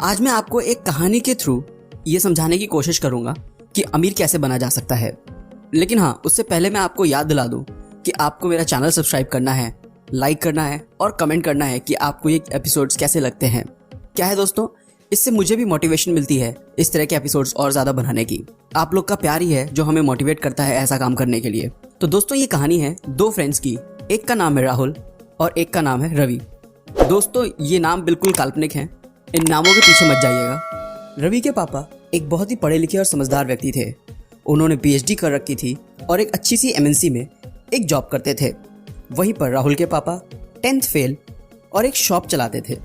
आज मैं आपको एक कहानी के थ्रू ये समझाने की कोशिश करूंगा कि अमीर कैसे बना जा सकता है। लेकिन हाँ, उससे पहले मैं आपको याद दिला दूं कि आपको मेरा चैनल सब्सक्राइब करना है, लाइक करना है और कमेंट करना है कि आपको ये एपिसोड्स कैसे लगते हैं। क्या है दोस्तों, इससे मुझे भी मोटिवेशन मिलती है इस तरह के एपिसोड्स और ज़्यादा बनाने की। आप लोग का प्यार ही है जो हमें मोटिवेट करता है ऐसा काम करने के लिए। तो दोस्तों, ये कहानी है दो फ्रेंड्स की। एक का नाम है राहुल और एक का नाम है रवि। दोस्तों, ये नाम बिल्कुल काल्पनिक हैं, इन नामों के पीछे मत जाइएगा। रवि के पापा एक बहुत ही पढ़े लिखे और समझदार व्यक्ति थे। उन्होंने पीएचडी कर रखी थी और एक अच्छी सी एमएनसी में एक जॉब करते थे। वहीं पर राहुल के पापा 10th फेल और एक शॉप चलाते थे।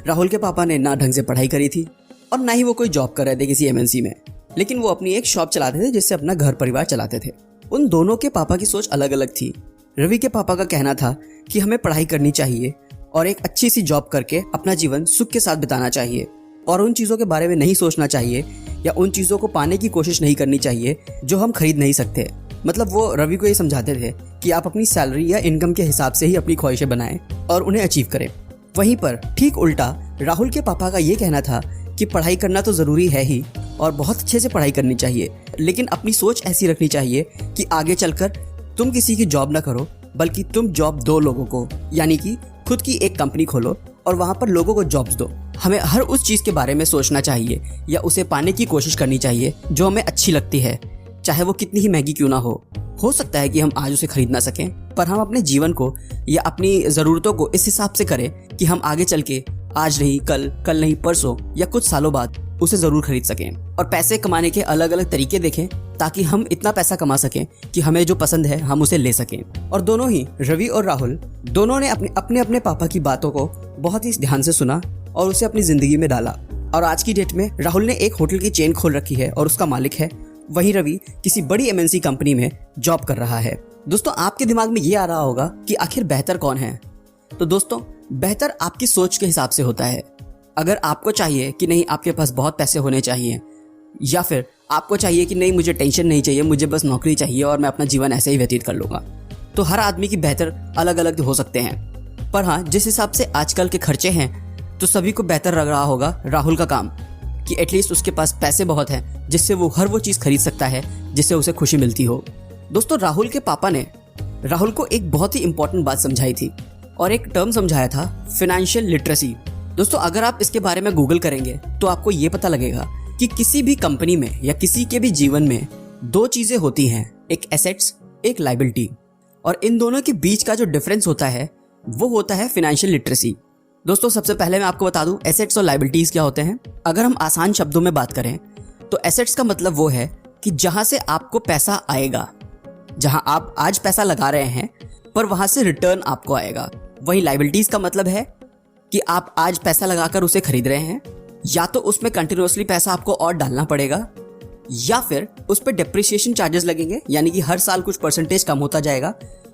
राहुल के पापा ने ना ढंग से पढ़ाई करी थी और ना ही वो कोई जॉब कर रहे थे किसी एमएनसी में, लेकिन वो अपनी एक शॉप चलाते थे जिससे अपना घर परिवार चलाते थे। उन दोनों के पापा की सोच अलग अलग थी। रवि के पापा का कहना था कि हमें पढ़ाई करनी चाहिए और एक अच्छी सी जॉब करके अपना जीवन सुख के साथ बिताना चाहिए और उन चीज़ों के बारे में नहीं सोचना चाहिए या उन चीज़ों को पाने की कोशिश नहीं करनी चाहिए जो हम खरीद नहीं सकते। मतलब वो रवि को ये समझाते थे कि आप अपनी सैलरी या इनकम के हिसाब से ही अपनी ख्वाहिशें बनाएं और उन्हें अचीव करें। वहीं पर ठीक उल्टा राहुल के पापा का ये कहना था कि पढ़ाई करना तो ज़रूरी है ही और बहुत अच्छे से पढ़ाई करनी चाहिए, लेकिन अपनी सोच ऐसी रखनी चाहिए कि आगे चलकर तुम किसी की जॉब ना करो, बल्कि तुम जॉब दो लोगों को, यानी कि खुद की एक कंपनी खोलो और वहाँ पर लोगों को जॉब्स दो। हमें हर उस चीज़ के बारे में सोचना चाहिए या उसे पाने की कोशिश करनी चाहिए जो हमें अच्छी लगती है, चाहे वो कितनी ही महंगी क्यों ना हो। हो सकता है कि हम आज उसे खरीद ना सकें, पर हम अपने जीवन को या अपनी ज़रूरतों को इस हिसाब से करें कि हम आगे चल के आज नहीं कल नहीं परसों या कुछ सालों बाद उसे ज़रूर खरीद सकें। और पैसे कमाने के अलग अलग तरीके देखें ताकि हम इतना पैसा कमा सकें कि हमें जो पसंद है हम उसे ले सकें। और दोनों ही रवि और राहुल दोनों ने अपने पापा की बातों को बहुत ही ध्यान से सुना और उसे अपनी ज़िंदगी में डाला। और आज की डेट में राहुल ने एक होटल की चेन खोल रखी है और उसका मालिक है। वहीं रवि किसी बड़ी एमएनसी कंपनी में जॉब कर रहा है। दोस्तों, आपके दिमाग में ये आ रहा होगा कि आखिर बेहतर कौन है। तो दोस्तों, बेहतर आपकी सोच के हिसाब से होता है। अगर आपको चाहिए कि नहीं आपके पास बहुत पैसे होने चाहिए, या फिर आपको चाहिए कि नहीं मुझे टेंशन नहीं चाहिए, मुझे बस नौकरी चाहिए और मैं अपना जीवन ऐसे ही व्यतीत कर लूँगा, तो हर आदमी की बेहतर अलग अलग हो सकते हैं। पर हाँ, जिस हिसाब से आजकल के खर्चे हैं तो सभी को बेहतर लग रहा होगा राहुल का काम, कि एटलीस्ट उसके पास पैसे बहुत हैं जिससे वो हर वो चीज़ खरीद सकता है जिससे उसे खुशी मिलती हो। दोस्तों, राहुल के पापा ने राहुल को एक बहुत ही इंपॉर्टेंट बात समझाई थी और एक टर्म समझाया था, फाइनेंशियल लिटरेसी। दोस्तों, अगर आप इसके बारे में गूगल करेंगे तो आपको ये पता लगेगा कि किसी भी कंपनी में या किसी के भी जीवन में दो चीज़ें होती हैं, एक एसेट्स, एक लायबिलिटी। और इन दोनों के बीच का जो डिफरेंस होता है वो होता है फाइनेंशियल लिटरेसी। दोस्तों, सबसे पहले मैं आपको बता दूं एसेट्स और लायबिलिटीज़ क्या होते हैं। अगर हम आसान शब्दों में बात करें तो एसेट्स का मतलब वो है कि जहाँ से आपको पैसा आएगा, जहाँ आप आज पैसा लगा रहे हैं पर वहाँ से रिटर्न आपको आएगा। वहीं लायबिलिटीज़ का मतलब है कि आप आज पैसा लगाकर उसे खरीद रहे हैं, या तो उसमें कंटिन्यूअसली पैसा आपको और डालना पड़ेगा या फिर उस पर डेप्रिसिएशन चार्जेस लगेंगे, यानी कि हर साल कुछ परसेंटेज कम होता जाएगा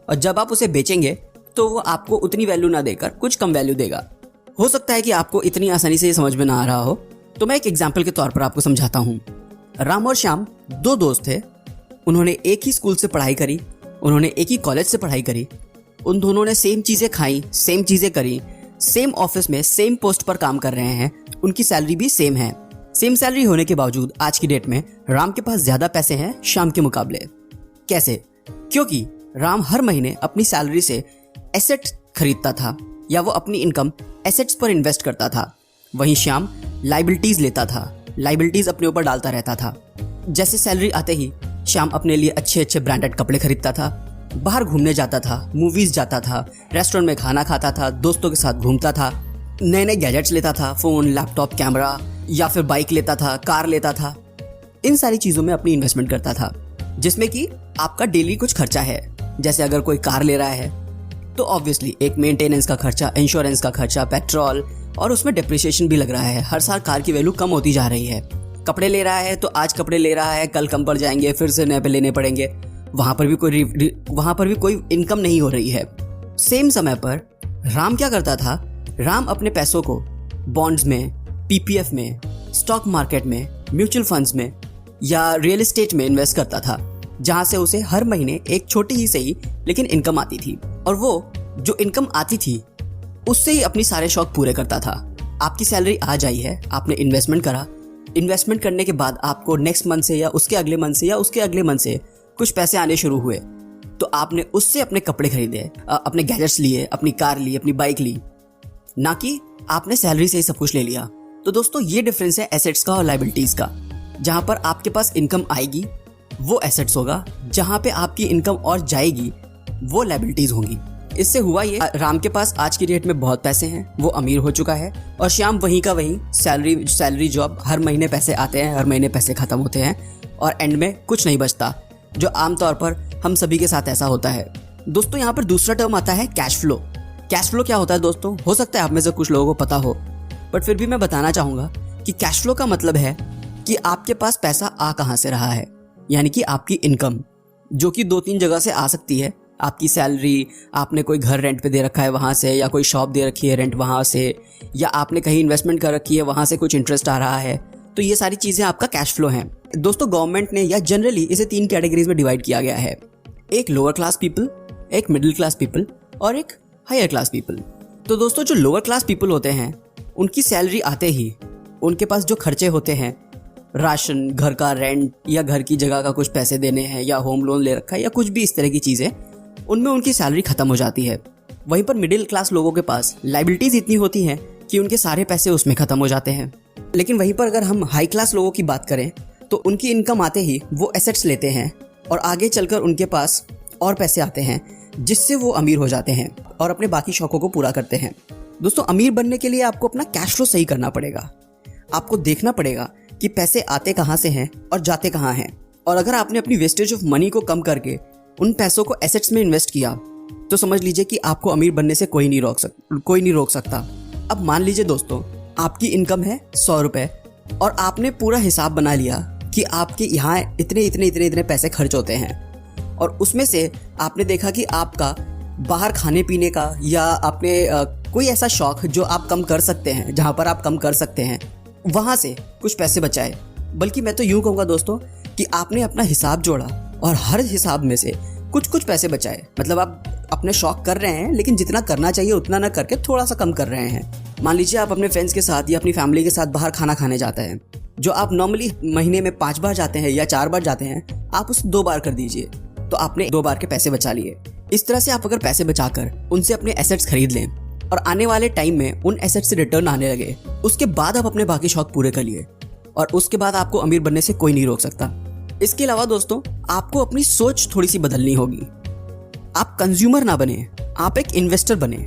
और जब आप उसे बेचेंगे तो वो आपको उतनी वैल्यू ना देकर कुछ कम वैल्यू देगा। हो सकता है कि आपको इतनी आसानी से ये समझ में ना आ रहा हो, तो मैं एक एग्जाम्पल के तौर पर आपको समझाता हूँ। राम और श्याम दो दोस्त थे। उन्होंने एक ही स्कूल से पढ़ाई करी, उन्होंने एक ही कॉलेज से पढ़ाई करी, उन दोनों ने सेम चीज़ें खाई, सेम चीज़ें करी, सेम ऑफिस में सेम पोस्ट पर काम कर रहे हैं, उनकी सैलरी भी सेम है। सेम सैलरी होने के बावजूद आज की डेट में राम के पास ज़्यादा पैसे हैं श्याम के मुकाबले। कैसे? क्योंकि राम हर महीने अपनी सैलरी से एसेट खरीदता था या वो अपनी इनकम एसेट्स पर इन्वेस्ट करता था। वहीं श्याम लायबिलिटीज़ लेता था, लायबिलिटीज़ अपने ऊपर डालता रहता था। जैसे सैलरी आते ही श्याम अपने लिए अच्छे अच्छे ब्रांडेड कपड़े खरीदता था, बाहर घूमने जाता था, मूवीज़ जाता था, रेस्टोरेंट में खाना खाता था, दोस्तों के साथ घूमता था, नए नए गैजेट्स लेता था, फ़ोन, लैपटॉप, कैमरा या फिर बाइक लेता था, कार लेता था। इन सारी चीज़ों में अपनी इन्वेस्टमेंट करता था, जिसमें कि आपका डेली कुछ खर्चा है। जैसे अगर कोई कार ले रहा है तो ऑब्वियसली एक मेंटेनेंस का खर्चा, इंश्योरेंस का खर्चा, पेट्रोल, और उसमें डिप्रिसिएशन भी लग रहा है। हर साल कार की वैल्यू कम होती जा रही है। कपड़े ले रहा है तो आज कपड़े ले रहा है, कल कम पड़ जाएंगे, फिर से नए पे लेने पड़ेंगे। वहाँ पर भी कोई इनकम नहीं हो रही है। सेम समय पर राम क्या करता था? राम अपने पैसों को बॉन्ड्स में, पीपीएफ में, स्टॉक मार्केट में, म्यूचुअल फंड्स में या रियल एस्टेट में इन्वेस्ट करता था, जहाँ से उसे हर महीने एक छोटी ही सही लेकिन इनकम आती थी। और वो जो इनकम आती थी उससे ही अपनी सारे शौक पूरे करता था। आपकी सैलरी आ जाई है, आपने इन्वेस्टमेंट करा, इन्वेस्टमेंट करने के बाद आपको नेक्स्ट मंथ से या उसके अगले मंथ से या उसके अगले मंथ से कुछ पैसे आने शुरू हुए, तो आपने उससे अपने कपड़े खरीदे, अपने गैजेट्स लिए, अपनी कार ली, अपनी बाइक ली, ना कि आपने सैलरी से ही सब कुछ ले लिया। तो दोस्तों ये डिफरेंस है एसेट्स का और लायबिलिटीज का। जहां पर आपके पास इनकम आएगी वो एसेट्स होगा, जहां पे आपकी इनकम और जाएगी वो लायबिलिटीज होंगी। इससे हुआ ये, राम के पास आज की डेट में बहुत पैसे हैं, वो अमीर हो चुका है, और श्याम वहीं का वहीं सैलरी जॉब, हर महीने पैसे आते हैं, हर महीने पैसे खत्म होते हैं और एंड में कुछ नहीं बचता, जो आमतौर पर हम सभी के साथ ऐसा होता है। दोस्तों यहाँ पर दूसरा टर्म आता है कैश फ्लो। कैश फ्लो क्या होता है दोस्तों? हो सकता है आप में से कुछ लोगों को पता हो, बट फिर भी मैं बताना चाहूँगा कि कैश फ्लो का मतलब है कि आपके पास पैसा आ कहाँ से रहा है, यानी कि आपकी इनकम, जो कि 2-3 जगह से आ सकती है। आपकी सैलरी, आपने कोई घर रेंट पे दे रखा है वहाँ से, या कोई शॉप दे रखी है रेंट वहाँ से, या आपने कहीं इन्वेस्टमेंट कर रखी है वहाँ से कुछ इंटरेस्ट आ रहा है, तो ये सारी चीज़ें आपका कैश फ्लो हैं। दोस्तों गवर्नमेंट ने या जनरली इसे 3 कैटेगरीज में डिवाइड किया गया है, एक लोअर क्लास पीपल, एक मिडिल क्लास पीपल और एक हायर क्लास पीपल। तो दोस्तों जो लोअर क्लास पीपल होते हैं उनकी सैलरी आते ही उनके पास जो खर्चे होते हैं, राशन, घर का रेंट या घर की जगह का कुछ पैसे देने हैं या होम लोन ले रखा है या कुछ भी इस तरह की चीज़ें, उनमें उनकी सैलरी खत्म हो जाती है। वहीं पर मिडिल क्लास लोगों के पास लायबिलिटीज इतनी होती हैं कि उनके सारे पैसे उसमें खत्म हो जाते हैं। लेकिन वहीं पर अगर हम हाई क्लास लोगों की बात करें तो उनकी इनकम आते ही वो एसेट्स लेते हैं और आगे चलकर उनके पास और पैसे आते हैं, जिससे वो अमीर हो जाते हैं और अपने बाकी शौकों को पूरा करते हैं। दोस्तों अमीर बनने के लिए आपको अपना कैश फ्लो सही करना पड़ेगा। आपको देखना पड़ेगा कि पैसे आते कहाँ से हैं और जाते कहाँ हैं, और अगर आपने अपनी वेस्टेज ऑफ मनी को कम करके उन पैसों को एसेट्स में इन्वेस्ट किया तो समझ लीजिए कि आपको अमीर बनने से कोई नहीं रोक सकता। अब मान लीजिए दोस्तों आपकी इनकम है 100 रुपये और आपने पूरा हिसाब बना लिया कि आपके यहाँ इतने पैसे खर्च होते हैं, और उसमें से आपने देखा कि आपका बाहर खाने पीने का या आपने कोई ऐसा शौक जो आप कम कर सकते हैं, जहाँ पर आप कम कर सकते हैं, वहाँ से कुछ पैसे बचाए। बल्कि मैं तो यूँ कहूँगा दोस्तों कि आपने अपना हिसाब जोड़ा और हर हिसाब में से कुछ पैसे बचाए। मतलब आप अपने शौक कर रहे हैं लेकिन जितना करना चाहिए उतना ना करके थोड़ा सा कम कर रहे हैं। मान लीजिए आप अपने फ्रेंड्स के साथ या अपनी फैमिली के साथ बाहर खाना खाने जाते हैं, जो आप नॉर्मली महीने में 5 बार जाते हैं या 4 बार जाते हैं, आप उसे 2 बार कर दीजिए, तो आपने 2 बार के पैसे बचा लिए। इस तरह से आप अगर पैसे बचाकर उनसे अपने एसेट्स खरीद लें और आने वाले टाइम में उन एसेट्स से रिटर्न आने लगे, उसके बाद आप अपने बाकी शौक पूरे कर लिए, और उसके बाद आपको अमीर बनने से कोई नहीं रोक सकता। इसके अलावा दोस्तों आपको अपनी सोच थोड़ी सी बदलनी होगी। आप कंज्यूमर ना बने, आप एक इन्वेस्टर बने।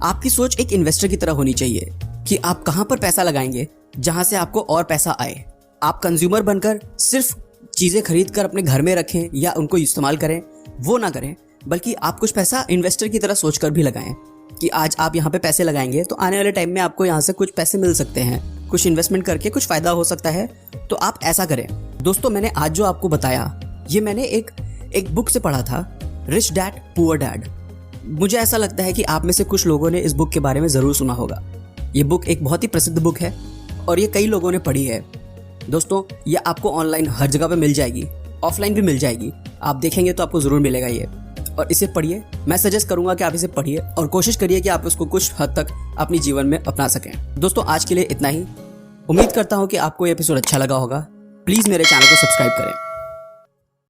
आपकी सोच एक इन्वेस्टर की तरह होनी चाहिए कि आप कहाँ पर पैसा लगाएंगे जहाँ से आपको और पैसा आए। आप कंज्यूमर बनकर सिर्फ चीज़ें खरीद कर अपने घर में रखें या उनको इस्तेमाल करें, वो ना करें, बल्कि आप कुछ पैसा इन्वेस्टर की तरह सोचकर भी लगाएं कि आज आप यहाँ पे पैसे लगाएंगे तो आने वाले टाइम में आपको यहाँ से कुछ पैसे मिल सकते हैं, कुछ इन्वेस्टमेंट करके कुछ फ़ायदा हो सकता है, तो आप ऐसा करें। दोस्तों मैंने आज जो आपको बताया ये मैंने एक बुक से पढ़ा था, रिच डैड पुअर डैड। मुझे ऐसा लगता है कि आप में से कुछ लोगों ने इस बुक के बारे में ज़रूर सुना होगा। ये बुक एक बहुत ही प्रसिद्ध बुक है और ये कई लोगों ने पढ़ी है। दोस्तों ये आपको ऑनलाइन हर जगह पे मिल जाएगी, ऑफलाइन भी मिल जाएगी। आप देखेंगे तो आपको ज़रूर मिलेगा ये, और इसे पढ़िए। मैं सजेस्ट करूंगा कि आप इसे पढ़िए और कोशिश करिए कि आप इसको कुछ हद तक अपनी जीवन में अपना सकें। दोस्तों आज के लिए इतना ही। उम्मीद करता हूँ कि आपको ये एपिसोड अच्छा लगा होगा। प्लीज़ मेरे चैनल को सब्सक्राइब करें।